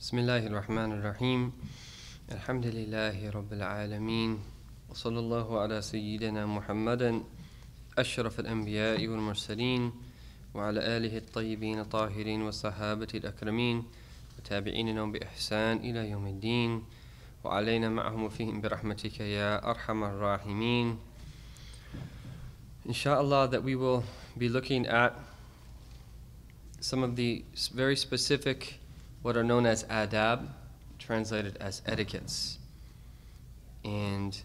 Bismillahir Rahmanir Rahim. Alhamdulillahi Rabbil Alameen. Wa sallallahu ala Sayyidina Muhammadan ashraf al-anbiya'i wal mursaleen wa ala alihi at-tayyibin at-tahirin wa sahabati al-akrameen wa tabi'in lahum bi ihsan ila yawmiddin wa alayna ma'ahum fihim bi rahmatika ya arhamar rahimin. Inshallah, that we will be looking at some of the very specific what are known as adab, translated as etiquettes. And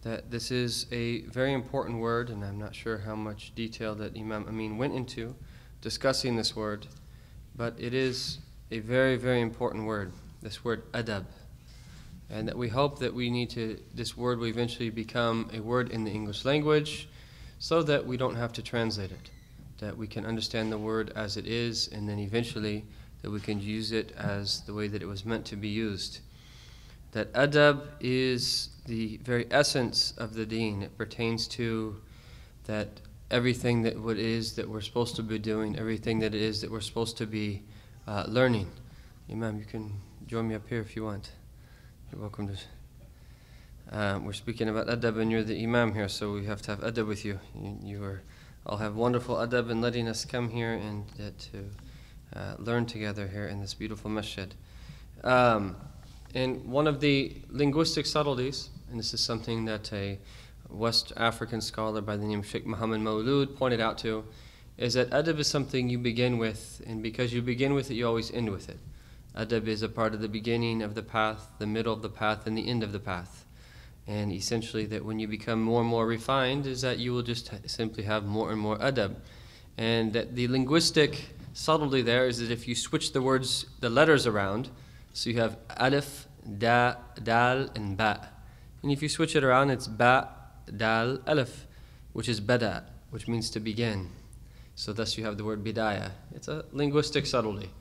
that this is a very important word, and I'm not sure how much detail that Imam Amin went into discussing this word, but it is a very, very important word, this word adab. And that we hope that this word will eventually become a word in the English language so that we don't have to translate it, that we can understand the word as it is, and then eventually that we can use it as the way that it was meant to be used. That adab is the very essence of the deen. It pertains to that everything that what it is that we're supposed to be doing, everything that it is that we're supposed to be learning. Imam, you can join me up here if you want. You're welcome to. We're speaking about adab, and you're the imam here, so we have to have adab with you. You all have wonderful adab in letting us come here and to learn together here in this beautiful masjid. And one of the linguistic subtleties, and this is something that a West African scholar by the name of Sheikh Muhammad Maulud pointed out to, is that adab is something you begin with, and because you begin with it, you always end with it. Adab is a part of the beginning of the path, the middle of the path, and the end of the path. And essentially that when you become more and more refined is that you will just simply have more and more adab. And that the linguistic subtlety there is that if you switch the letters around, so you have alif, da, dal, and ba. And if you switch it around, it's ba, dal, alif, which is bada, which means to begin. So thus you have the word bidaya. It's a linguistic subtlety.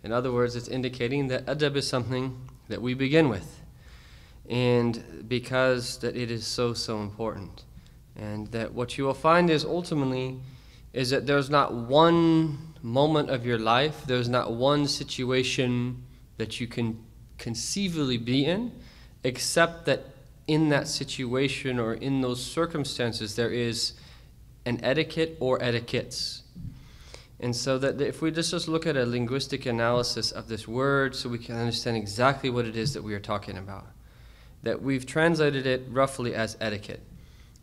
In other words, it's indicating that adab is something that we begin with. And because that it is so, so important. And that what you will find is ultimately is that there's not one moment of your life, there's not one situation that you can conceivably be in, except that in that situation or in those circumstances there is an etiquette or etiquettes. And so that if we just look at a linguistic analysis of this word so we can understand exactly what it is that we are talking about, that we've translated it roughly as etiquette.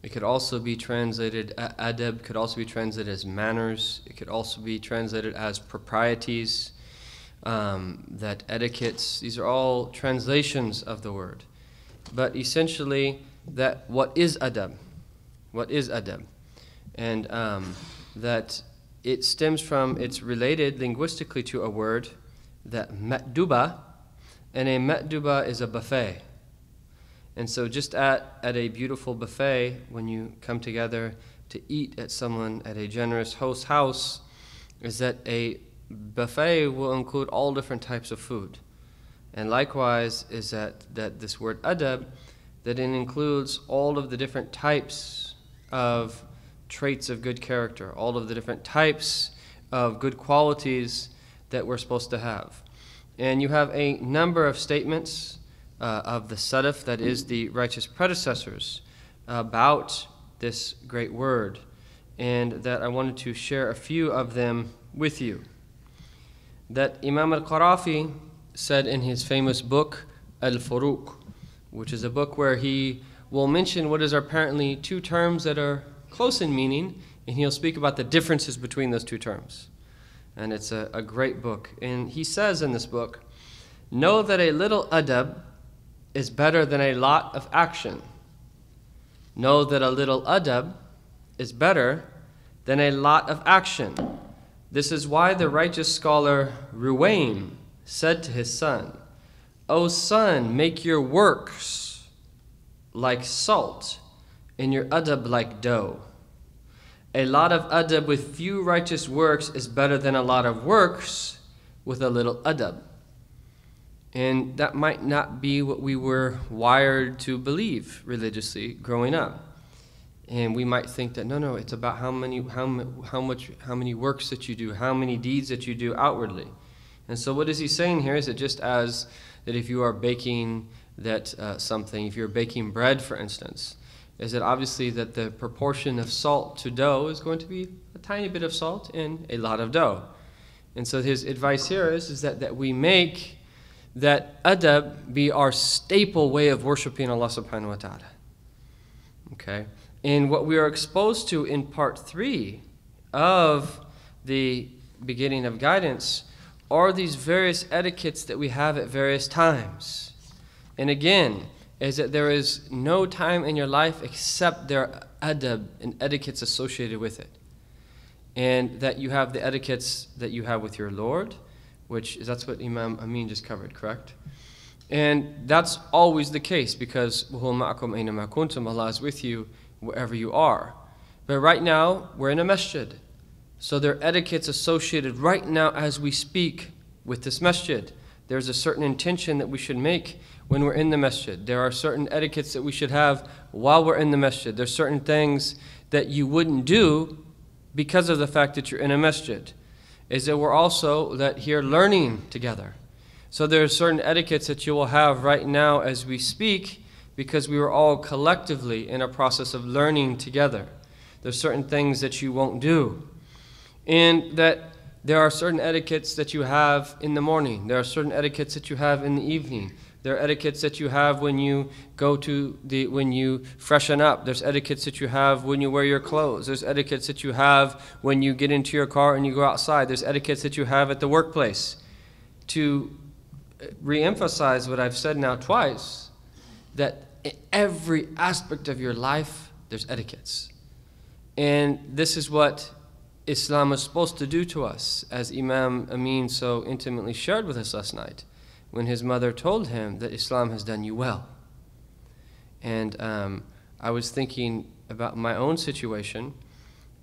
It could also be translated, adab could also be translated as manners. It could also be translated as proprieties, that etiquettes. These are all translations of the word. But essentially, that what is adab? What is adab? And that it stems from, it's related linguistically to a word, that ma'duba, and a ma'duba is a buffet. And so just at a beautiful buffet, when you come together to eat at a generous host's house, is that a buffet will include all different types of food. And likewise is that this word adab, that it includes all of the different types of traits of good character, all of the different types of good qualities that we're supposed to have. And you have a number of statements of the Salaf, that is the righteous predecessors, about this great word, and that I wanted to share a few of them with you. That Imam al-Qarafi said in his famous book, Al-Furuq, which is a book where he will mention what is apparently two terms that are close in meaning, and he'll speak about the differences between those two terms. And it's a great book. And he says in this book, know that a little adab is better than a lot of action. Know that a little adab is better than a lot of action. This is why the righteous scholar Ruwaym said to his son, O son, make your works like salt and your adab like dough. A lot of adab with few righteous works is better than a lot of works with a little adab. And that might not be what we were wired to believe religiously growing up. And we might think that no, it's about how many works that you do, how many deeds that you do outwardly. And so what is he saying here? Is it just as that if you are baking something, if you're baking bread, for instance, is it obviously that the proportion of salt to dough is going to be a tiny bit of salt in a lot of dough. And so his advice here is that we make that adab be our staple way of worshiping Allah subhanahu wa ta'ala. Okay? And what we are exposed to in part 3 of the beginning of guidance are these various etiquettes that we have at various times. And again, is that there is no time in your life except there are adab and etiquettes associated with it. And that you have the etiquettes that you have with your Lord, that's what Imam Amin just covered, correct? And that's always the case because Allah is with you wherever you are. But right now, we're in a masjid. So there are etiquettes associated right now as we speak with this masjid. There's a certain intention that we should make when we're in the masjid. There are certain etiquettes that we should have while we're in the masjid. There's certain things that you wouldn't do because of the fact that you're in a masjid. Is that we're also here learning together. So there are certain etiquettes that you will have right now as we speak because we were all collectively in a process of learning together. There's certain things that you won't do. And that there are certain etiquettes that you have in the morning. There are certain etiquettes that you have in the evening. There are etiquettes that you have when you when you freshen up. There's etiquettes that you have when you wear your clothes. There's etiquettes that you have when you get into your car and you go outside. There's etiquettes that you have at the workplace. To re-emphasize what I've said now twice, that in every aspect of your life, there's etiquettes. And this is what Islam is supposed to do to us, as Imam Amin so intimately shared with us last night, when his mother told him that Islam has done you well. And I was thinking about my own situation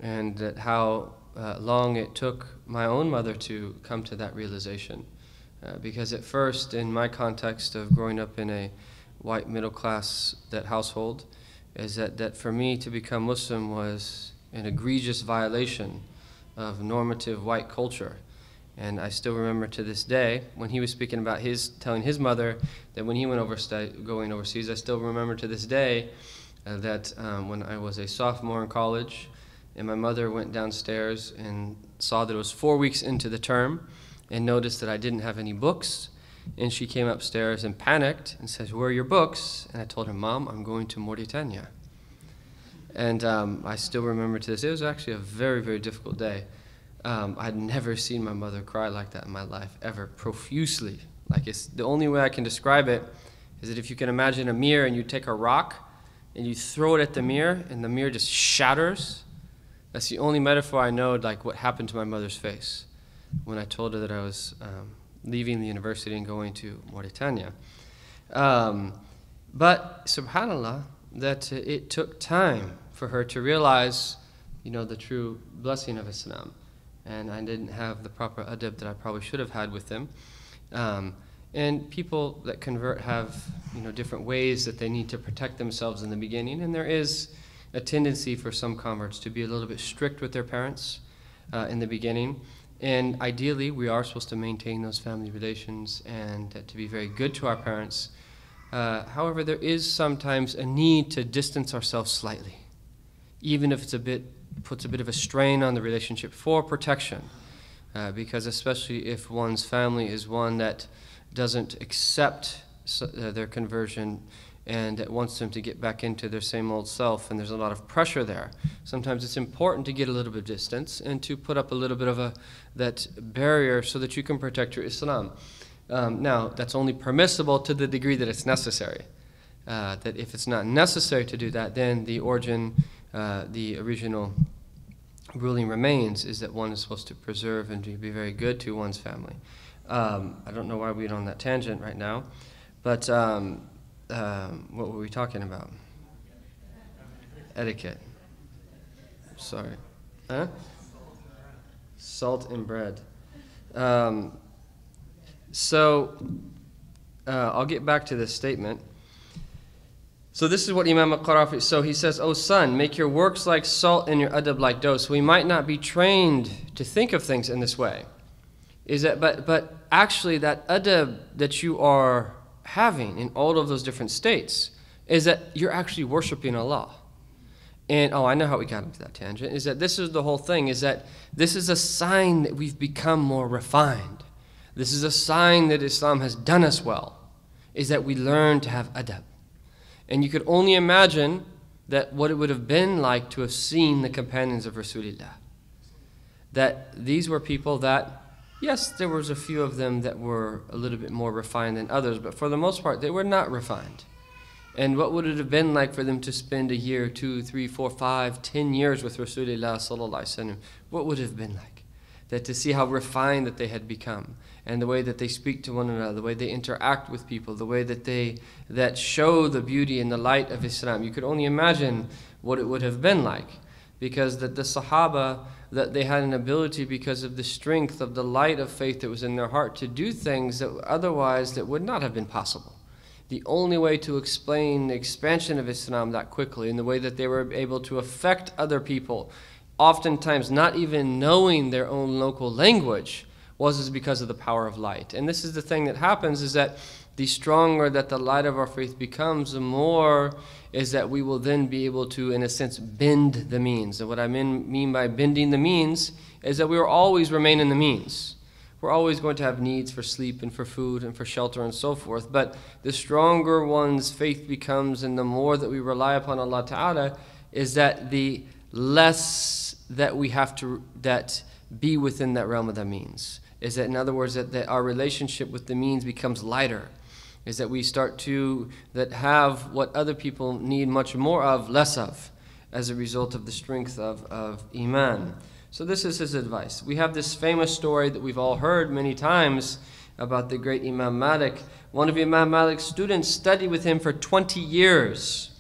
and that how long it took my own mother to come to that realization. Because at first, in my context of growing up in a white middle class household, is that for me to become Muslim was an egregious violation of normative white culture. And I still remember to this day, when he was speaking about telling his mother that when he went going overseas, I still remember to this day that when I was a sophomore in college, and my mother went downstairs and saw that it was 4 weeks into the term, and noticed that I didn't have any books, and she came upstairs and panicked and says, "Where are your books?" And I told her, "Mom, I'm going to Mauritania." And I still remember to this day, it was actually a very, very difficult day. I'd never seen my mother cry like that in my life, ever, profusely. The only way I can describe it is that if you can imagine a mirror and you take a rock and you throw it at the mirror and the mirror just shatters. That's the only metaphor I know, what happened to my mother's face when I told her that I was leaving the university and going to Mauritania. But subhanAllah, that it took time for her to realize, the true blessing of Islam. And I didn't have the proper adab that I probably should have had with them. And people that convert have, different ways that they need to protect themselves in the beginning. And there is a tendency for some converts to be a little bit strict with their parents in the beginning. And ideally, we are supposed to maintain those family relations and to be very good to our parents. However, there is sometimes a need to distance ourselves slightly, even if puts a bit of a strain on the relationship for protection. Because especially if one's family is one that doesn't accept their conversion and that wants them to get back into their same old self, and there's a lot of pressure there. Sometimes it's important to get a little bit of distance and to put up a little bit of that barrier so that you can protect your Islam. Now, that's only permissible to the degree that it's necessary. That if it's not necessary to do that, then the original ruling remains, is that one is supposed to preserve and to be very good to one's family. I don't know why we're on that tangent right now, but what were we talking about? Etiquette. Sorry. Huh? Salt and bread. I'll get back to this statement. So this is what Imam al-Qarafi, so he says, "O son, make your works like salt and your adab like dough." So we might not be trained to think of things in this way. But actually that adab that you are having in all of those different states is that you're actually worshiping Allah. And, I know how we got into that tangent, is that this is the whole thing, is that this is a sign that we've become more refined. This is a sign that Islam has done us well, is that we learn to have adab. And you could only imagine that what it would have been like to have seen the companions of Rasulullah. That these were people that, yes, there was a few of them that were a little bit more refined than others, but for the most part, they were not refined. And what would it have been like for them to spend a year, 2, 3, 4, 5, 10 years with Rasulullah sallallahu alaihi wasallam? What would it have been like? That to see how refined that they had become, and the way that they speak to one another, the way they interact with people, the way that show the beauty and the light of Islam. You could only imagine what it would have been like, because that the Sahaba, that they had an ability because of the strength of the light of faith that was in their heart to do things that otherwise that would not have been possible. The only way to explain the expansion of Islam that quickly and the way that they were able to affect other people, oftentimes not even knowing their own local language, was because of the power of light. And this is the thing that happens, is that the stronger that the light of our faith becomes, the more is that we will then be able to, in a sense, bend the means. And what I mean by bending the means is that we will always remain in the means. We're always going to have needs for sleep and for food and for shelter and so forth. But the stronger one's faith becomes and the more that we rely upon Allah Ta'ala, is that the less that we have to be within that realm of the means. Is that, in other words, that our relationship with the means becomes lighter. Is that we start to have what other people need much more of, less of, as a result of the strength of Iman. So this is his advice. We have this famous story that we've all heard many times about the great Imam Malik. One of Imam Malik's students studied with him for 20 years,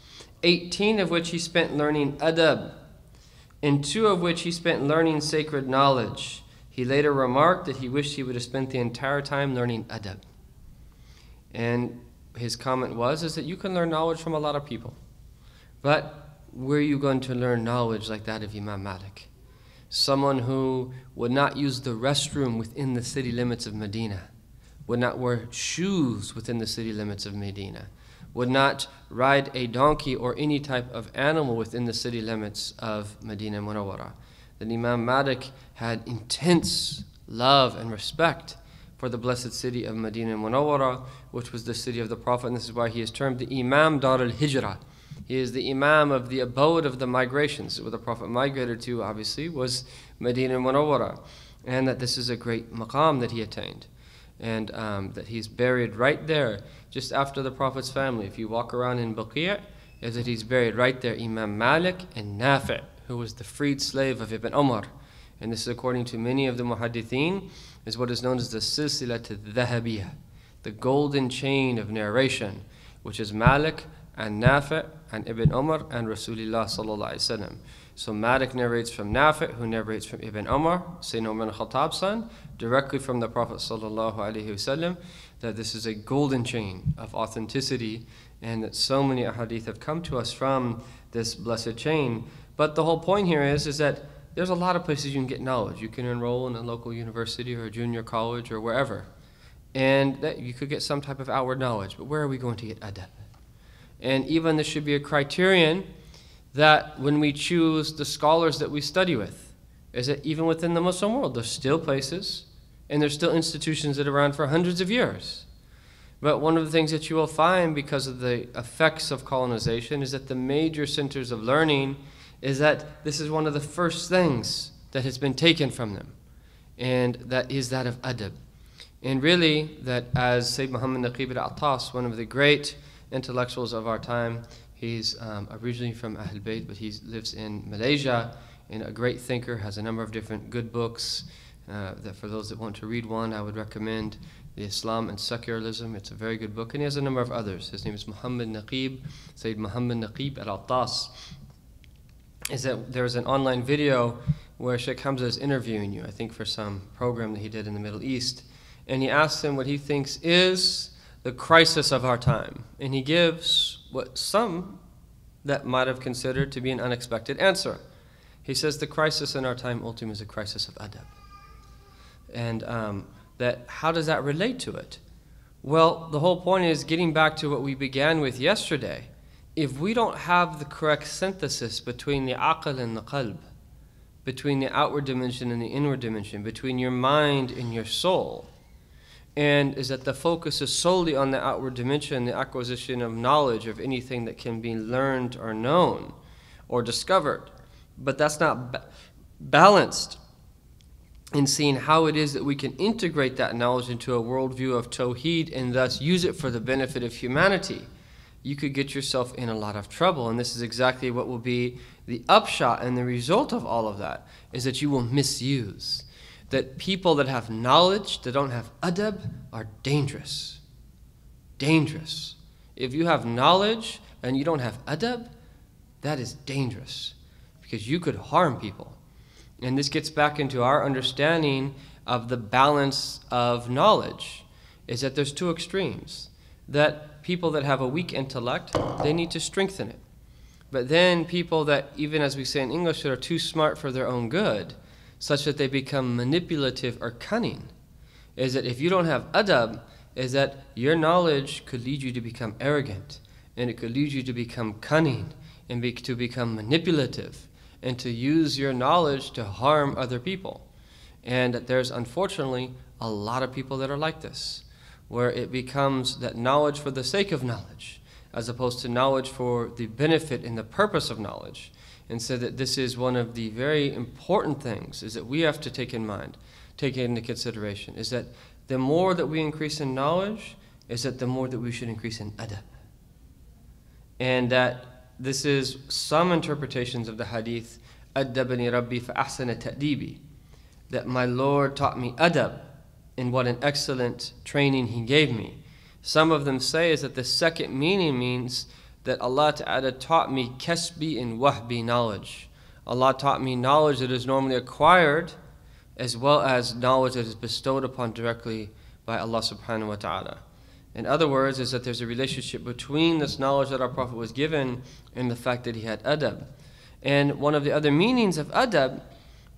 18 of which he spent learning adab, and 2 of which he spent learning sacred knowledge. He later remarked that he wished he would have spent the entire time learning adab. And his comment is that you can learn knowledge from a lot of people, but where are you going to learn knowledge like that of Imam Malik? Someone who would not use the restroom within the city limits of Medina, would not wear shoes within the city limits of Medina, would not ride a donkey or any type of animal within the city limits of Medina Munawwara. That Imam Malik had intense love and respect for the blessed city of Medina Munawwara, which was the city of the Prophet, and this is why he is termed the Imam Dar al-Hijrah. He is the Imam of the abode of the migrations. Where the Prophet migrated to, obviously, was Medina Munawwara. And that this is a great maqam that he attained. And that he's buried right there, just after the Prophet's family. If you walk around in Baqi', is that he's buried right there, Imam Malik and Nafi', who was the freed slave of Ibn Umar. And this is according to many of the muhaddithin, is what is known as the Silsilat al-Dhahabiyah, the golden chain of narration, which is Malik and Nafi' and Ibn Umar and Rasulullah sallallahu alaihi wasallam. So Malik narrates from Nafi', who narrates from Ibn Umar, Sayyidina Umar al-Khattab's son, directly from the Prophet sallallahu alaihi wasallam. That this is a golden chain of authenticity, and that so many ahadith have come to us from this blessed chain. But the whole point here is that there's a lot of places you can get knowledge. You can enroll in a local university or a junior college or wherever, and that you could get some type of outward knowledge. But where are we going to get adab? And even this should be a criterion that when we choose the scholars that we study with, is that even within the Muslim world, there's still places and there's still institutions that are around for hundreds of years. But one of the things that you will find because of the effects of colonization is that the major centers of learning is that this is one of the first things that has been taken from them. And that is that of adab. And really, that as Sayyid Muhammad Naqib al-Attas, one of the great intellectuals of our time, he's originally from Ahl Bayt, but he lives in Malaysia, and a great thinker, has a number of different good books that for those that want to read one, I would recommend The Islam and Secularism. It's a very good book, and he has a number of others. His name is Muhammad Naqib, Sayyid Muhammad Naqib al-Attas. Is that there's an online video where Shaykh Hamza is interviewing you, I think for some program that he did in the Middle East, and he asks him what he thinks is the crisis of our time. And he gives what some that might have considered to be an unexpected answer. He says the crisis in our time ultimately is a crisis of adab. And that how does that relate to it? Well, the whole point is getting back to what we began with yesterday. If we don't have the correct synthesis between the aql and the qalb, between the outward dimension and the inward dimension, between your mind and your soul, and is that the focus is solely on the outward dimension, the acquisition of knowledge of anything that can be learned or known or discovered, but that's not balanced in seeing how it is that we can integrate that knowledge into a worldview of Tawheed and thus use it for the benefit of humanity, you could get yourself in a lot of trouble. And this is exactly what will be the upshot and the result of all of that, is that you will misuse. That people that have knowledge, that don't have adab, are dangerous. Dangerous. If you have knowledge and you don't have adab, that is dangerous, because you could harm people. And this gets back into our understanding of the balance of knowledge, is that there's two extremes. That people that have a weak intellect, they need to strengthen it. But then people that, even as we say in English, that are too smart for their own good, such that they become manipulative or cunning, is that if you don't have adab, is that your knowledge could lead you to become arrogant, and it could lead you to become cunning, and to become manipulative, and to use your knowledge to harm other people. And there's unfortunately a lot of people that are like this, where it becomes that knowledge for the sake of knowledge, as opposed to knowledge for the benefit and the purpose of knowledge. And so that this is one of the very important things, is that we have to take in mind, take into consideration, is that the more that we increase in knowledge, is that the more that we should increase in adab. And that this is some interpretations of the hadith, أَدَّبَنِي رَبِّي فَأَحْسَنَ تَأْدِيبِي, that my Lord taught me adab, and what an excellent training He gave me. Some of them say is that the second meaning means that Allah Ta'ala taught me kasbi and wahbi knowledge. Allah taught me knowledge that is normally acquired, as well as knowledge that is bestowed upon directly by Allah Subhanahu wa Ta'ala. In other words, is that there's a relationship between this knowledge that our Prophet was given and the fact that he had adab. And one of the other meanings of adab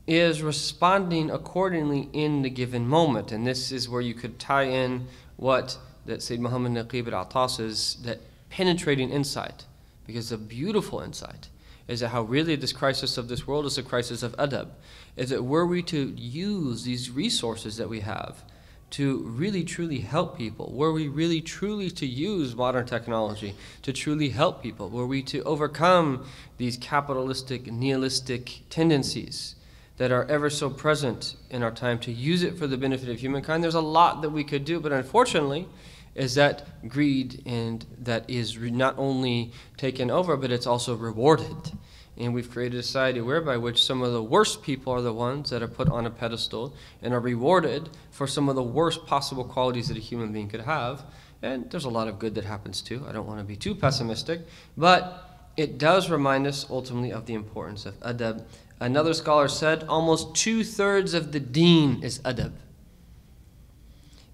is responding accordingly in the given moment. And this is where you could tie in what that Sayyid Muhammad Naqib al-Atas is, that penetrating insight, because a beautiful insight is that how really this crisis of this world is a crisis of adab. Is that were we to use these resources that we have to really truly help people, were we really truly to use modern technology to truly help people, were we to overcome these capitalistic, nihilistic tendencies that are ever so present in our time, to use it for the benefit of humankind, there's a lot that we could do. But unfortunately, is that greed, and that is not only taken over, but it's also rewarded. And we've created a society whereby which some of the worst people are the ones that are put on a pedestal and are rewarded for some of the worst possible qualities that a human being could have. And there's a lot of good that happens too. I don't want to be too pessimistic, but it does remind us ultimately of the importance of adab. Another scholar said almost 2/3 of the deen is adab.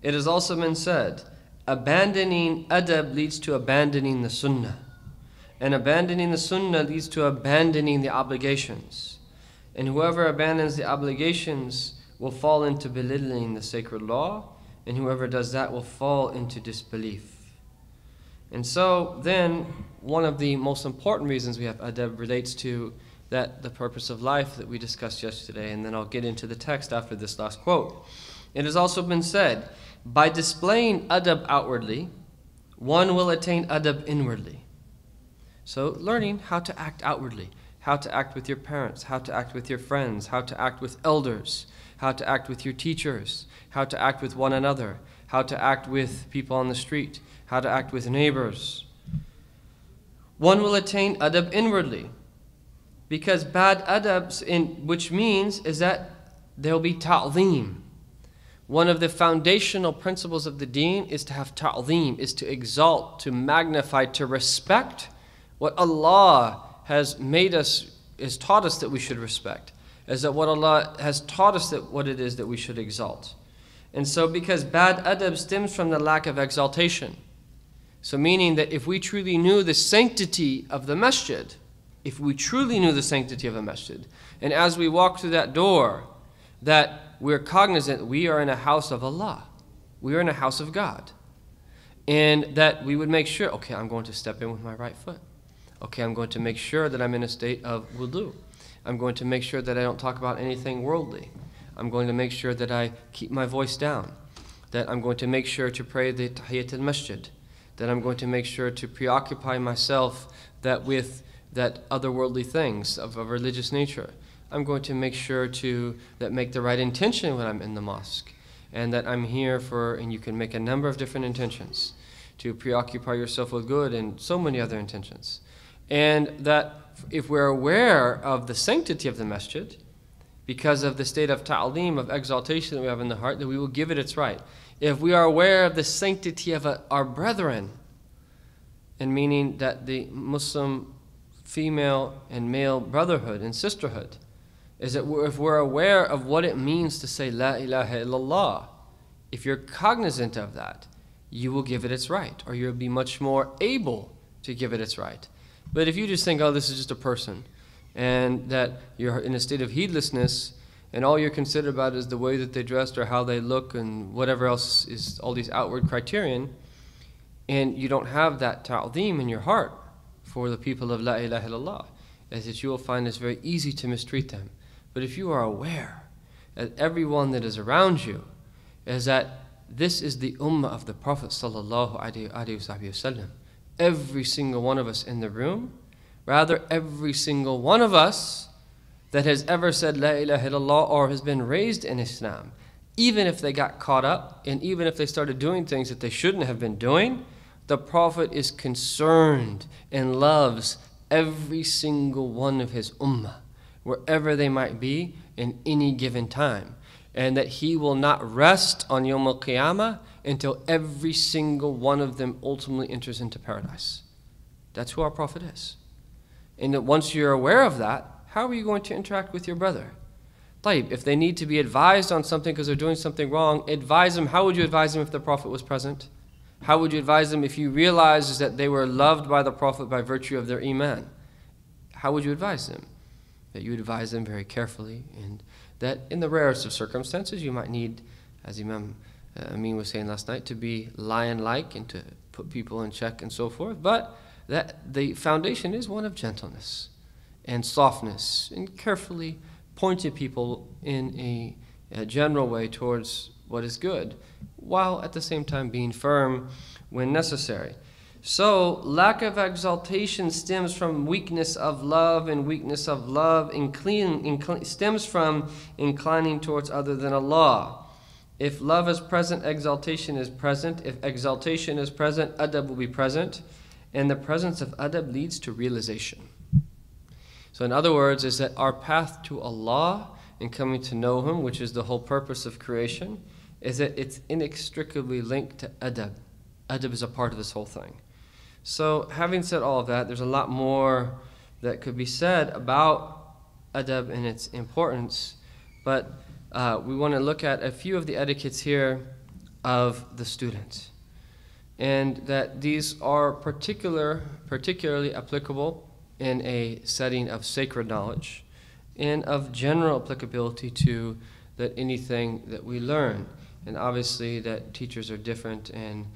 It has also been said, abandoning adab leads to abandoning the sunnah. And abandoning the sunnah leads to abandoning the obligations. And whoever abandons the obligations will fall into belittling the sacred law, and whoever does that will fall into disbelief. And so then, one of the most important reasons we have adab relates to that the purpose of life that we discussed yesterday, and then I'll get into the text after this last quote. It has also been said, by displaying adab outwardly, one will attain adab inwardly. So learning how to act outwardly, how to act with your parents, how to act with your friends, how to act with elders, how to act with your teachers, how to act with one another, how to act with people on the street, how to act with neighbors. One will attain adab inwardly, because bad adabs, which means is that there will be ta'zeem. One of the foundational principles of the deen is to have ta'zeem, is to exalt, to magnify, to respect what Allah has made us, has taught us that we should respect, is that what Allah has taught us that what it is that we should exalt. And so because bad adab stems from the lack of exaltation, so meaning that if we truly knew the sanctity of the masjid, if we truly knew the sanctity of a masjid, and as we walk through that door, that we're cognizant we are in a house of Allah. We are in a house of God. And that we would make sure, okay, I'm going to step in with my right foot. Okay, I'm going to make sure that I'm in a state of wudu. I'm going to make sure that I don't talk about anything worldly. I'm going to make sure that I keep my voice down. That I'm going to make sure to pray the Tahiyyat al-Masjid. That I'm going to make sure to preoccupy myself with otherworldly things of a religious nature. I'm going to make sure to make the right intention when I'm in the mosque. And that I'm here and you can make a number of different intentions, to preoccupy yourself with good and so many other intentions. And that if we're aware of the sanctity of the masjid, because of the state of ta'aleem, of exaltation that we have in the heart, that we will give it its right. If we are aware of the sanctity of our brethren, and meaning that the Muslim female and male brotherhood and sisterhood, is that if we're aware of what it means to say La ilaha illallah, if you're cognizant of that, you will give it its right, or you'll be much more able to give it its right. But if you just think, oh, this is just a person, and that you're in a state of heedlessness, and all you're considered about is the way that they dressed or how they look and whatever else is all these outward criterion, and you don't have that ta'zeem in your heart for the people of La ilaha illallah, as that you will find it's very easy to mistreat them. But if you are aware that everyone that is around you is that this is the ummah of the Prophet sallallahu alaihi wasallam, every single one of us in the room, rather every single one of us that has ever said La ilaha illallah or has been raised in Islam, even if they got caught up and even if they started doing things that they shouldn't have been doing, the Prophet is concerned and loves every single one of his ummah, wherever they might be in any given time. And that he will not rest on Yawm al-Qiyamah until every single one of them ultimately enters into paradise. That's who our Prophet is. And that once you're aware of that, how are you going to interact with your brother? If they need to be advised on something because they're doing something wrong, advise them. How would you advise them if the Prophet was present? How would you advise them if you realized that they were loved by the Prophet by virtue of their iman? How would you advise them? That you would advise them very carefully, and that in the rarest of circumstances you might need, as Imam Amin was saying last night, to be lion-like and to put people in check and so forth, but that the foundation is one of gentleness and softness and carefully pointing people in a general way towards what is good, while at the same time being firm when necessary. So, lack of exaltation stems from weakness of love, and weakness of love stems from inclining towards other than Allah. If love is present, exaltation is present. If exaltation is present, adab will be present. And the presence of adab leads to realization. So in other words, is that our path to Allah and coming to know Him, which is the whole purpose of creation, is that it's inextricably linked to adab. Adab is a part of this whole thing. So having said all of that, there's a lot more that could be said about adab and its importance, but we want to look at a few of the etiquettes here of the student, and that these are particularly applicable in a setting of sacred knowledge and of general applicability to that anything that we learn. And obviously that teachers are different, and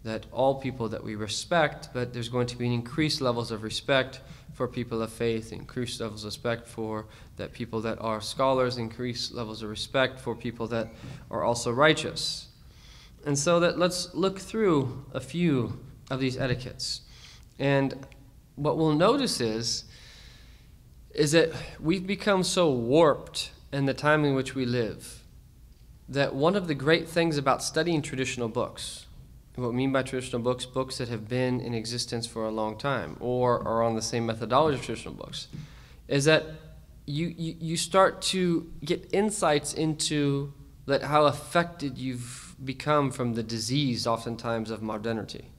that all people that we respect, but there's going to be increased levels of respect for people of faith, increased levels of respect for that people that are scholars, increased levels of respect for people that are also righteous. And so that let's look through a few of these etiquettes. And what we'll notice is that we've become so warped in the time in which we live that one of the great things about studying traditional books, what we mean by traditional books, books that have been in existence for a long time or are on the same methodology of traditional books, is that you start to get insights into that how affected you've become from the disease oftentimes of modernity,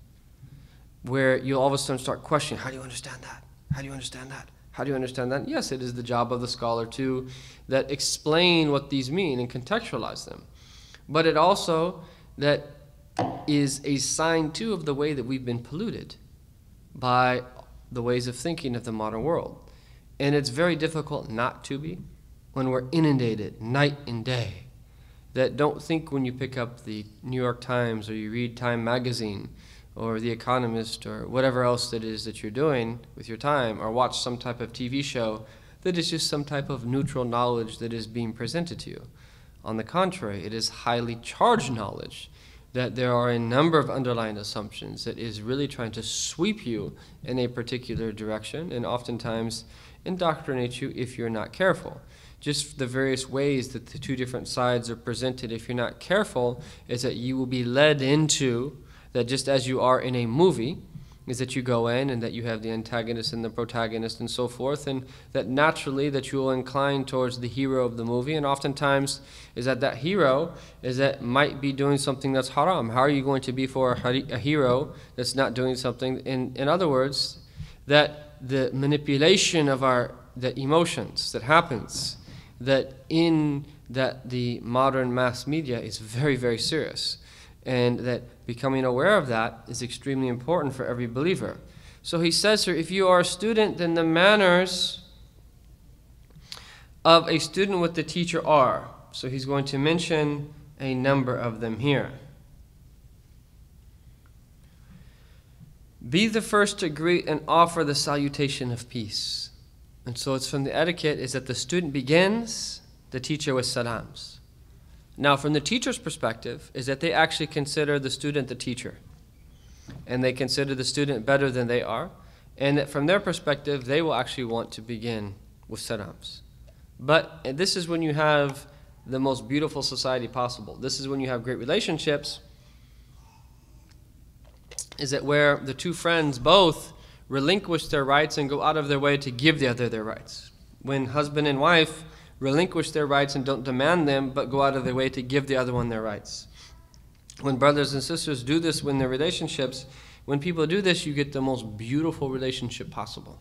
where you'll all of a sudden start questioning, how do you understand that? How do you understand that? How do you understand that? Yes, it is the job of the scholar to that explain what these mean and contextualize them. But it also that is a sign too of the way that we've been polluted by the ways of thinking of the modern world. And it's very difficult not to be. when we're inundated night and day, that don't think when you pick up the New York Times or you read Time magazine or The Economist or whatever else that is that you're doing with your time, or watch some type of TV show, that is just some type of neutral knowledge that is being presented to you. On the contrary, it is highly charged knowledge, that there are a number of underlying assumptions that is really trying to sweep you in a particular direction and oftentimes indoctrinate you if you're not careful. Just the various ways that the two different sides are presented, if you're not careful, is that you will be led into that, just as you are in a movie, is that you go in and that you have the antagonist and the protagonist and so forth, and that naturally that you will incline towards the hero of the movie, and oftentimes is that that hero is that might be doing something that's haram. How are you going to be for a hero that's not doing something? In other words, that the manipulation of the emotions that happens, that in that the modern mass media is very, very serious, and that becoming aware of that is extremely important for every believer. So he says here, if you are a student, then the manners of a student with the teacher are. So he's going to mention a number of them here. Be the first to greet and offer the salutation of peace. And so it's from the etiquette is that the student begins the teacher with salams. Now, from the teacher's perspective, is that they actually consider the student the teacher. And they consider the student better than they are. And that from their perspective, they will actually want to begin with salams. But this is when you have the most beautiful society possible. This is when you have great relationships, is that where the two friends both relinquish their rights and go out of their way to give the other their rights. When husband and wife relinquish their rights and don't demand them, but go out of their way to give the other one their rights. When brothers and sisters do this in their relationships, when people do this, you get the most beautiful relationship possible.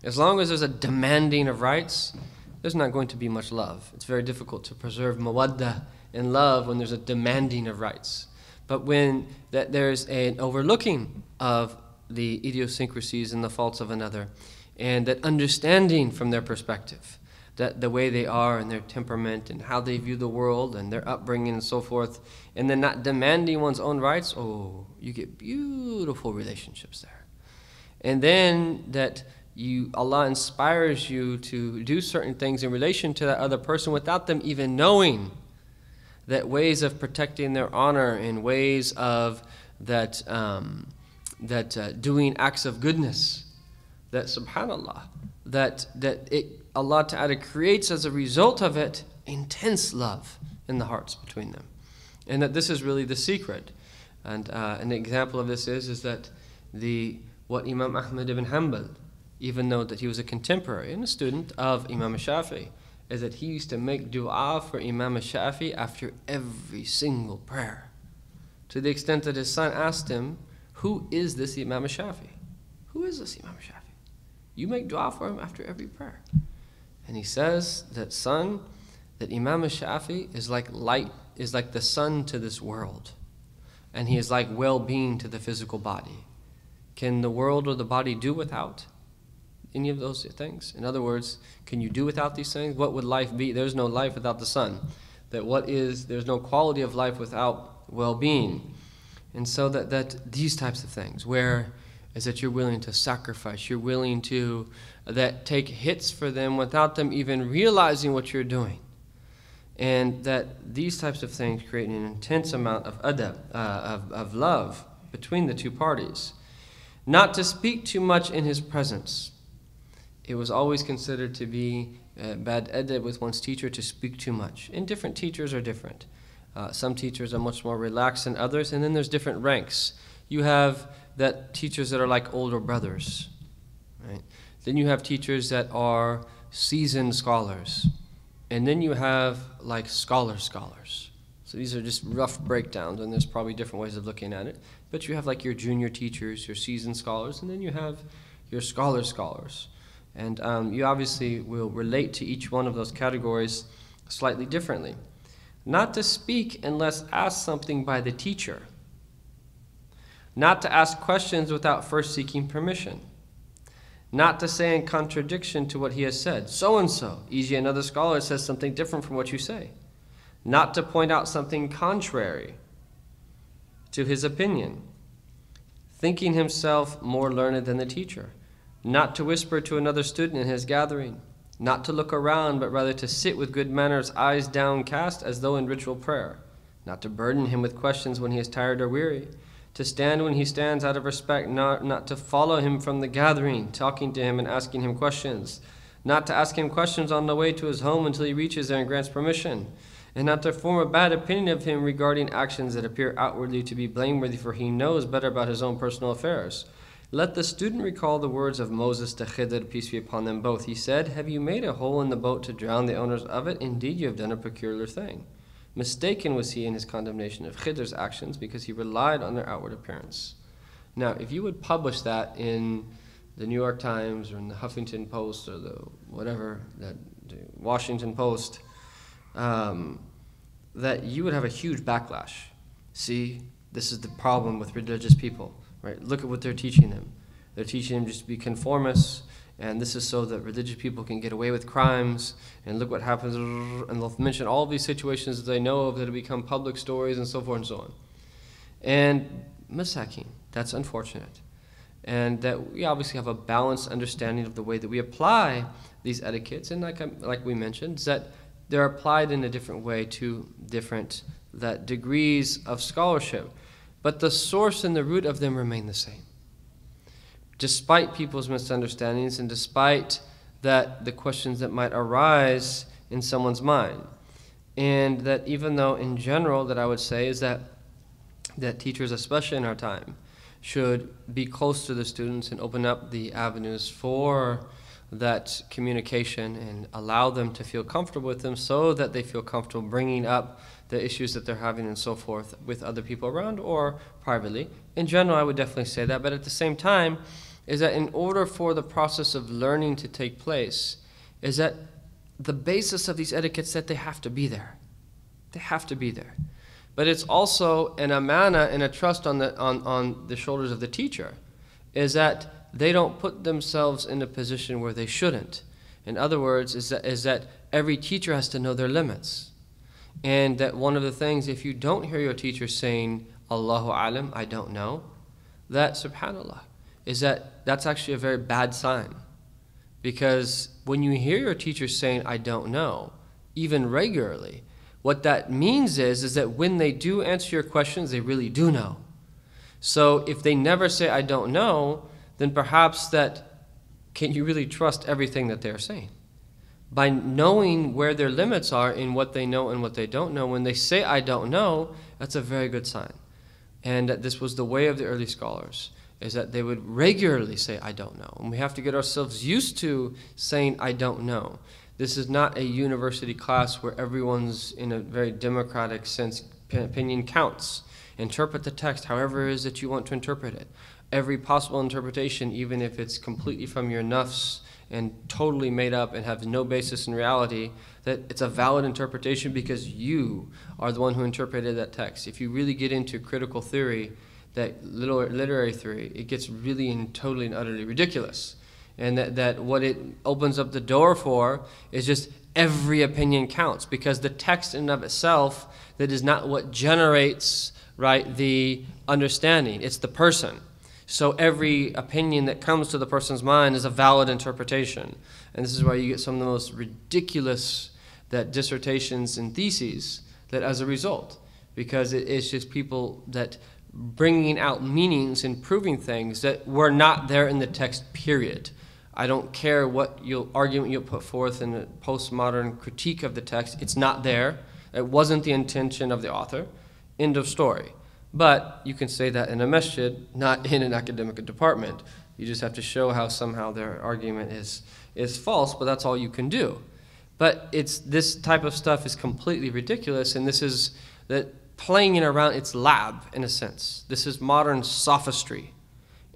As long as there's a demanding of rights, there's not going to be much love. It's very difficult to preserve mawadda and love when there's a demanding of rights. But when there's an overlooking of the idiosyncrasies and the faults of another, and that understanding from their perspective, that the way they are and their temperament and how they view the world and their upbringing and so forth, and then not demanding one's own rights, you get beautiful relationships there. And then that Allah inspires you to do certain things in relation to that other person without them even knowing, that ways of protecting their honor and ways of doing acts of goodness, that subhanallah, Allah Ta'ala creates as a result of it intense love in the hearts between them. And that this is really the secret. And an example of this is that what Imam Ahmad ibn Hanbal, even though that he was a contemporary and a student of Imam Shafi, is that he used to make dua for Imam Shafi after every single prayer. To the extent that his son asked him, who is this Imam Shafi? Who is this Imam Shafi? You make dua for him after every prayer. And he says that, son, that Imam Shafi is like light, is like the sun to this world. And he is like well-being to the physical body. Can the world or the body do without any of those things? In other words, can you do without these things? What would life be? There's no life without the sun. There's no quality of life without well-being. And so that these types of things, where is that you're willing to sacrifice, you're willing to take hits for them without them even realizing what you're doing. And that these types of things create an intense amount of adab, of love between the two parties. Not to speak too much in his presence. It was always considered to be bad adab with one's teacher to speak too much. And different teachers are different. Some teachers are much more relaxed than others, and then there's different ranks. You have teachers that are like older brothers, right? Then you have teachers that are seasoned scholars, and then you have like scholars. So these are just rough breakdowns, and there's probably different ways of looking at it. But you have like your junior teachers, your seasoned scholars, and then you have your scholars. And you obviously will relate to each one of those categories slightly differently. Not to speak unless asked something by the teacher. Not to ask questions without first seeking permission. not to say in contradiction to what he has said, so-and-so, e.g. another scholar says something different from what you say, not to point out something contrary to his opinion, thinking himself more learned than the teacher, not to whisper to another student in his gathering, not to look around, but rather to sit with good manners, eyes downcast as though in ritual prayer, not to burden him with questions when he is tired or weary, to stand when he stands out of respect, not to follow him from the gathering, talking to him and asking him questions, not to ask him questions on the way to his home until he reaches there and grants permission, and not to form a bad opinion of him regarding actions that appear outwardly to be blameworthy, for he knows better about his own personal affairs. Let the student recall the words of Moses to Khidr, peace be upon them both. He said, "Have you made a hole in the boat to drown the owners of it? Indeed, you have done a peculiar thing." Mistaken was he in his condemnation of Khidr's actions because he relied on their outward appearance. Now, if you would publish that in the New York Times or in the Huffington Post or the Washington Post, that you would have a huge backlash. See, this is the problem with religious people, right? Look at what they're teaching them. They're teaching them just to be conformists, and this is so that religious people can get away with crimes, and look what happens, and they'll mention all of these situations that they know of that have become public stories and so forth and so on. And masakin, that's unfortunate. And that we obviously have a balanced understanding of the way that we apply these etiquettes, and like we mentioned, is that they're applied in a different way to different degrees of scholarship. But the source and the root of them remain the same. Despite people's misunderstandings and despite the questions that might arise in someone's mind. And that even though in general that I would say is that teachers, especially in our time, should be close to the students and open up the avenues for that communication and allow them to feel comfortable with them so that they feel comfortable bringing up the issues that they're having and so forth with other people around or privately. In general, I would definitely say that, but at the same time, is that in order for the process of learning to take place, is that the basis of these etiquettes that they have to be there. They have to be there. But it's also an amana and a trust on the shoulders of the teacher, is that they don't put themselves in a position where they shouldn't. In other words, is that every teacher has to know their limits. And that one of the things, if you don't hear your teacher saying, Allahu alam, I don't know, that, subhanAllah, is that's actually a very bad sign. Because when you hear your teacher saying, I don't know, even regularly, what that means is that when they do answer your questions, they really do know. So if they never say, I don't know, then perhaps can you really trust everything that they're saying? By knowing where their limits are in what they know and what they don't know, when they say, I don't know, that's a very good sign. And this was the way of the early scholars, is that they would regularly say, I don't know. And we have to get ourselves used to saying, I don't know. This is not a university class where everyone's in a very democratic sense, opinion counts. Interpret the text however it is that you want to interpret it. Every possible interpretation, even if it's completely from your nafs and totally made up and has no basis in reality, that it's a valid interpretation because you are the one who interpreted that text. If you really get into critical theory, that literary theory, it gets really and totally and utterly ridiculous. And that what it opens up the door for is just every opinion counts, because the text in and of itself, that is not what generates, right, the understanding. It's the person. So every opinion that comes to the person's mind is a valid interpretation. And this is why you get some of the most ridiculous dissertations and theses that as a result, because it's just people that bringing out meanings and proving things that were not there in the text, period. I don't care what argument you'll put forth in a postmodern critique of the text. It's not there. It wasn't the intention of the author. End of story. But you can say that in a masjid, not in an academic department. You just have to show how somehow their argument is false, but that's all you can do. But this type of stuff is completely ridiculous, and this is playing it around its lab, in a sense. This is modern sophistry.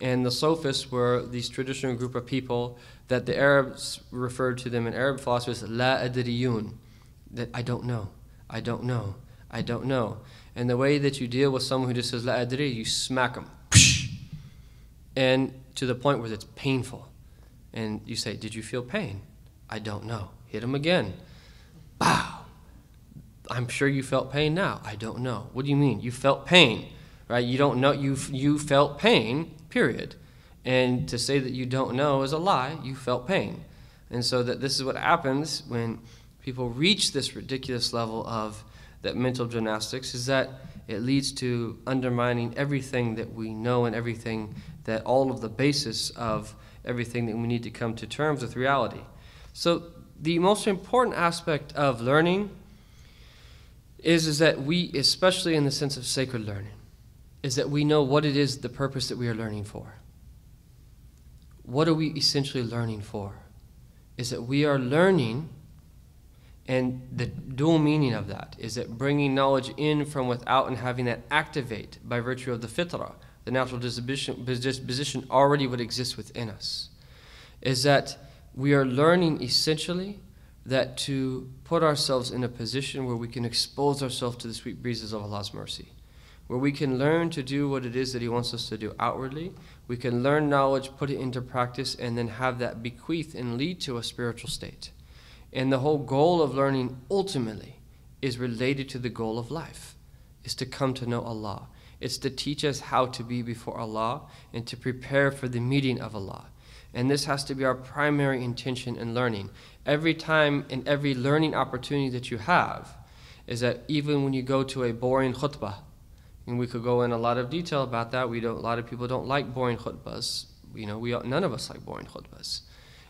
And the sophists were these traditional group of people that the Arabs referred to them in Arab philosophy as la adriyun, that I don't know, I don't know, I don't know. And the way that you deal with someone who just says la adri, you smack them, and to the point where it's painful. And you say, did you feel pain? I don't know. Hit him again. Bow. I'm sure you felt pain now. I don't know. What do you mean? You felt pain, right? You don't know. You felt pain, period. And to say that you don't know is a lie. You felt pain. And so that this is what happens when people reach this ridiculous level of that mental gymnastics, is that it leads to undermining everything that we know and everything that all of the basis of everything that we need to come to terms with reality. So the most important aspect of learning is that we, especially in the sense of sacred learning, is that we know what it is, the purpose that we are learning for. What are we essentially learning for? Is that we are learning, and the dual meaning of that is that bringing knowledge in from without and having that activate by virtue of the fitrah, the natural disposition already would exist within us, is that we are learning essentially that to put ourselves in a position where we can expose ourselves to the sweet breezes of Allah's mercy, where we can learn to do what it is that He wants us to do outwardly. We can learn knowledge, put it into practice, and then have that bequeath and lead to a spiritual state. And the whole goal of learning ultimately is related to the goal of life, is to come to know Allah. It's to teach us how to be before Allah and to prepare for the meeting of Allah. And this has to be our primary intention in learning. Every time and every learning opportunity that you have is that even when you go to a boring khutbah, and we could go in a lot of detail about that. A lot of people don't like boring khutbahs. None of us like boring khutbahs.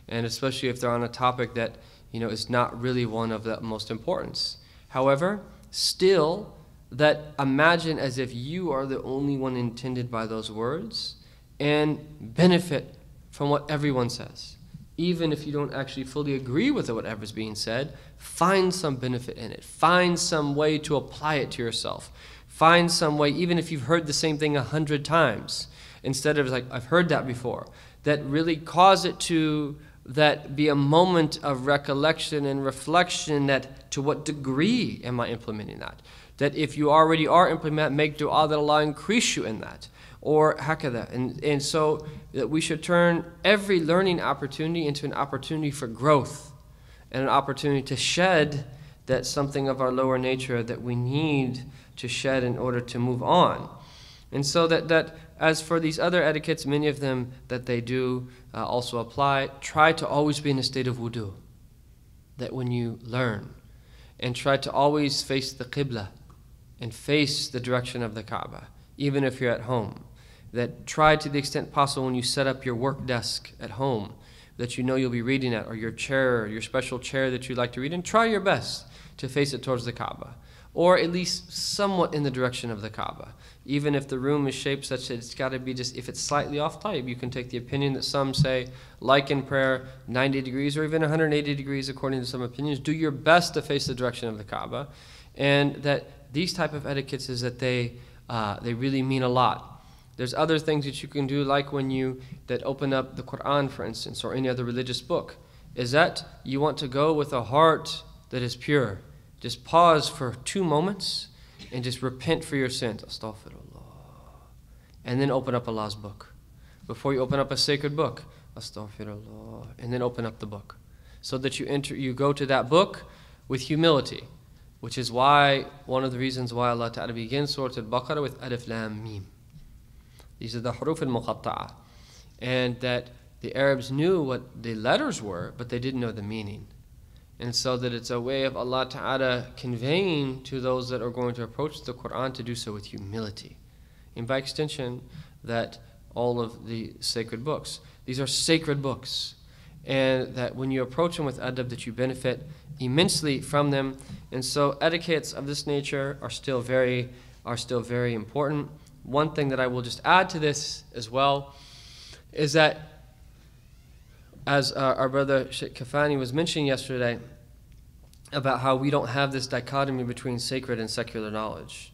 And especially if they're on a topic that, is not really one of the most importance. However, still, that imagine as if you are the only one intended by those words and benefit from what everyone says. Even if you don't actually fully agree with whatever's being said, find some benefit in it. Find some way to apply it to yourself. Find some way, even if you've heard the same thing 100 times, instead of like, I've heard that before, that really cause it to that be a moment of recollection and reflection, that to what degree am I implementing that? That if you already are implementing, make dua that Allah increase you in that. Or hakada. And so that we should turn every learning opportunity into an opportunity for growth and an opportunity to shed that something of our lower nature that we need to shed in order to move on. And so that as for these other etiquettes, many of them that they do also apply, try to always be in a state of wudu. That when you learn, and try to always face the qibla and face the direction of the Kaaba, even if you're at home. That try to the extent possible when you set up your work desk at home that you'll be reading at, or your chair, or your special chair that you like to read in, try your best to face it towards the Kaaba, or at least somewhat in the direction of the Kaaba. Even if the room is shaped such that it's got to be just, if it's slightly off type, you can take the opinion that some say, like in prayer, 90 degrees or even 180 degrees according to some opinions. Do your best to face the direction of the Kaaba. And that these type of etiquettes is that they really mean a lot. There's other things that you can do, like when you open up the Quran, for instance, or any other religious book, is that you want to go with a heart that is pure. Just pause for 2 moments and just repent for your sins. Astaghfirullah. And then open up Allah's book. Before you open up a sacred book, Astaghfirullah. And then open up the book. So that you go to that book with humility, which is why, one of the reasons why Allah Ta'ala begins Surah Al-Baqarah with Alif Lam Mim. These are the huruf al-muqatta'a. And that the Arabs knew what the letters were, but they didn't know the meaning. And so that it's a way of Allah Ta'ala conveying to those that are going to approach the Quran to do so with humility. And by extension, that all of the sacred books. These are sacred books. And that when you approach them with adab, that you benefit immensely from them. And so etiquettes of this nature are still very important. One thing that I will just add to this as well is that, as our brother Shaykh Kafani was mentioning yesterday, about how we don't have this dichotomy between sacred and secular knowledge,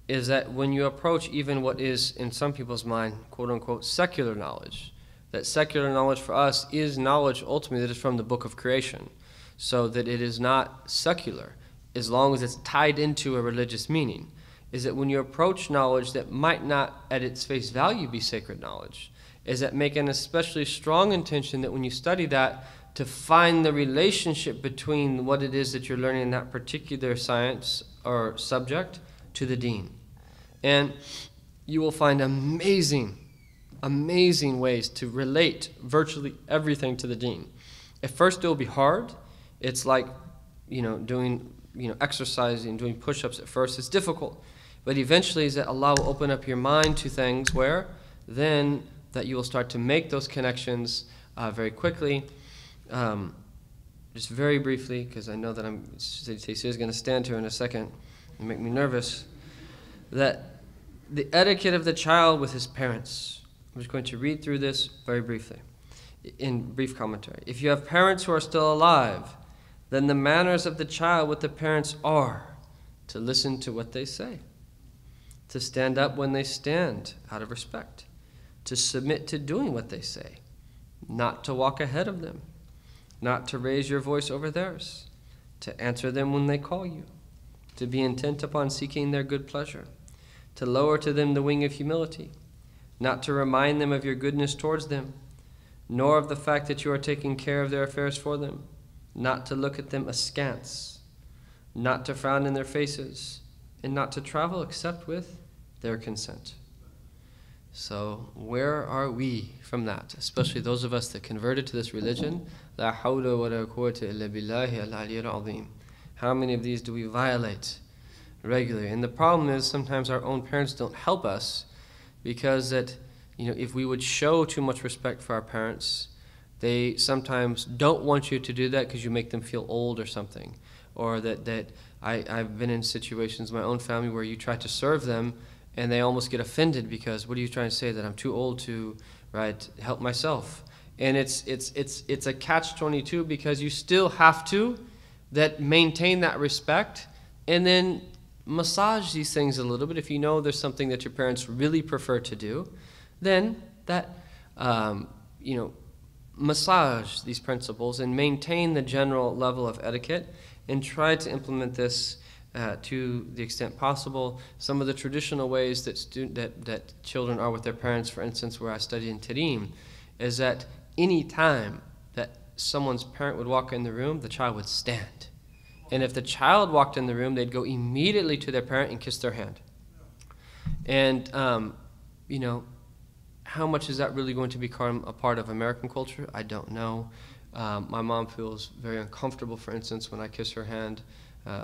is that when you approach even what is, in some people's mind, quote-unquote, secular knowledge, that secular knowledge for us is knowledge ultimately that is from the book of creation, so that it is not secular, as long as it's tied into a religious meaning. Is that when you approach knowledge that might not at its face value be sacred knowledge, is that make an especially strong intention that when you study that, to find the relationship between what it is that you're learning in that particular science or subject to the deen. And you will find amazing ways to relate virtually everything to the deen. At first it will be hard. It's like, doing, exercising, doing push-ups at first. It's difficult. But eventually is that Allah will open up your mind to things where then that you will start to make those connections very quickly. Just very briefly, because I know that Taysir is going to stand here in a second and make me nervous, that the etiquette of the child with his parents. I'm just going to read through this very briefly, in brief commentary. If you have parents who are still alive, then the manners of the child with the parents are to listen to what they say, to stand up when they stand out of respect, to submit to doing what they say, not to walk ahead of them, not to raise your voice over theirs, to answer them when they call you, to be intent upon seeking their good pleasure, to lower to them the wing of humility, not to remind them of your goodness towards them, nor of the fact that you are taking care of their affairs for them, not to look at them askance, not to frown in their faces, and not to travel except with their consent. So where are we from that? Especially those of us that converted to this religion. La hawla wa la quwwata illa billahi al-aliyyil azim. How many of these do we violate regularly? And the problem is sometimes our own parents don't help us, because that, if we would show too much respect for our parents, they sometimes don't want you to do that because you make them feel old or something. Or that I've been in situations in my own family where you try to serve them and they almost get offended because, what are you trying to say, that I'm too old to, help myself? And it's a catch-22, because you still have to maintain that respect and then massage these things a little bit. If you know there's something that your parents really prefer to do, then that, massage these principles and maintain the general level of etiquette and try to implement this to the extent possible. Some of the traditional ways that children are with their parents, for instance, where I study in Tarim, is that any time that someone's parent would walk in the room, the child would stand. And if the child walked in the room, they'd go immediately to their parent and kiss their hand. And, how much is that really going to become a part of American culture? I don't know. My mom feels very uncomfortable, for instance, when I kiss her hand.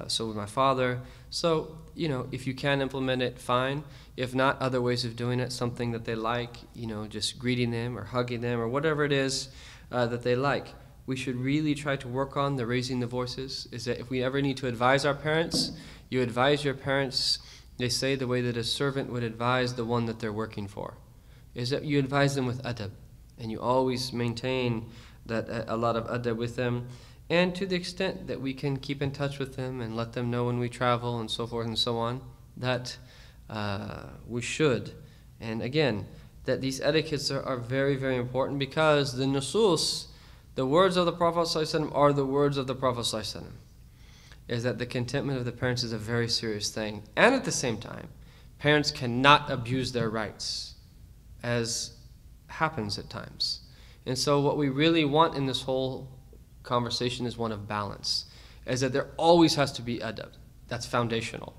So would my father. So, if you can implement it, fine. If not, other ways of doing it, something that they like, just greeting them or hugging them or whatever it is that they like. We should really try to work on the raising the voices. Is that if we ever need to advise our parents, you advise your parents, they say, the way that a servant would advise the one that they're working for. Is that you advise them with adab, and you always maintain that a lot of adab with them. And to the extent that we can keep in touch with them and let them know when we travel and so forth and so on, that we should. And again, that these etiquettes are very, very important, because the nusus, the words of the Prophet ﷺ, are the words of the Prophet ﷺ. Is that the contentment of the parents is a very serious thing. And at the same time, parents cannot abuse their rights, as happens at times. And so what we really want in this whole conversation is one of balance, is that there always has to be adab. That's foundational.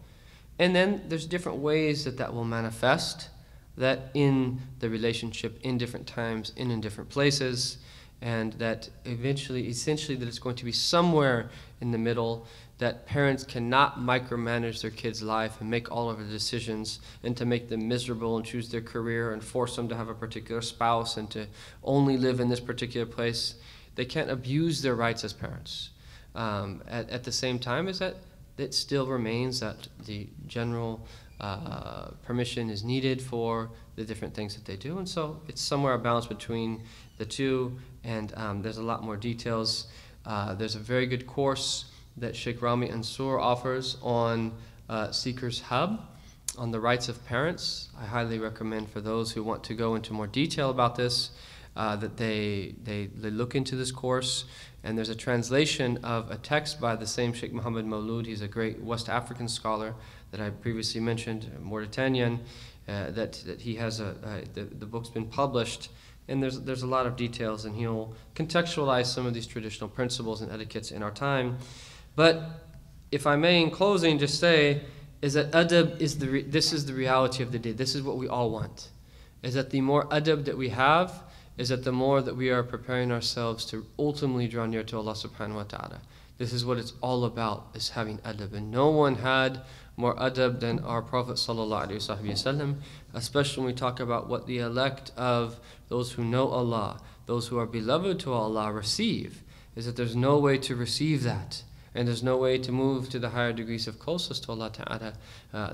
And then there's different ways that will manifest that in the relationship, in different times, in different places, and that essentially that it's going to be somewhere in the middle, that parents cannot micromanage their kids' life and make all of the decisions and to make them miserable and choose their career and force them to have a particular spouse and to only live in this particular place. They can't abuse their rights as parents. At the same time, is that it still remains that the general permission is needed for the different things that they do. And so it's somewhere a balance between the two, and there's a lot more details. There's a very good course that Sheikh Rami Ansur offers on Seeker's Hub on the rights of parents. I highly recommend for those who want to go into more detail about this that they look into this course. And there's a translation of a text by the same Sheikh Muhammad Maulud. He's a great West African scholar that I previously mentioned, Mauritanian, that he has the book's been published And there's a lot of details, and he'll contextualize some of these traditional principles and etiquettes in our time. But if I may, in closing, just say, is that adab is this is the reality of the day. This is what we all want. Is that the more adab that we have, is that the more that we are preparing ourselves to ultimately draw near to Allah subhanahu wa ta'ala. This is what it's all about, is having adab. And no one had more adab than our Prophet sallallahu alaihi wasallam, especially when we talk about what the elect of those who know Allah, those who are beloved to Allah receive, is that there's no way to receive that. And there's no way to move to the higher degrees of closeness to Allah Ta'ala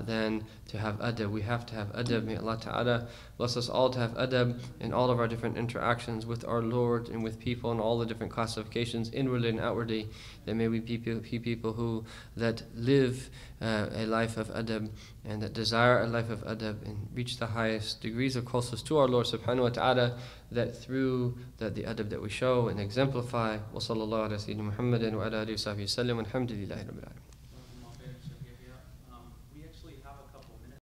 than to have adab. We have to have adab. May Allah Ta'ala bless us all to have adab in all of our different interactions with our Lord and with people and all the different classifications, inwardly and outwardly. That may we be people who that live a life of adab and that desire a life of adab and reach the highest degrees of closeness to our Lord Subhanahu wa Ta'ala, that through the adab that we show and exemplify. Wa sallallahu ala sayyidina Muhammadin wa ala alihi wa sahbihi sallam, walhamdulillahi rabbil alamin.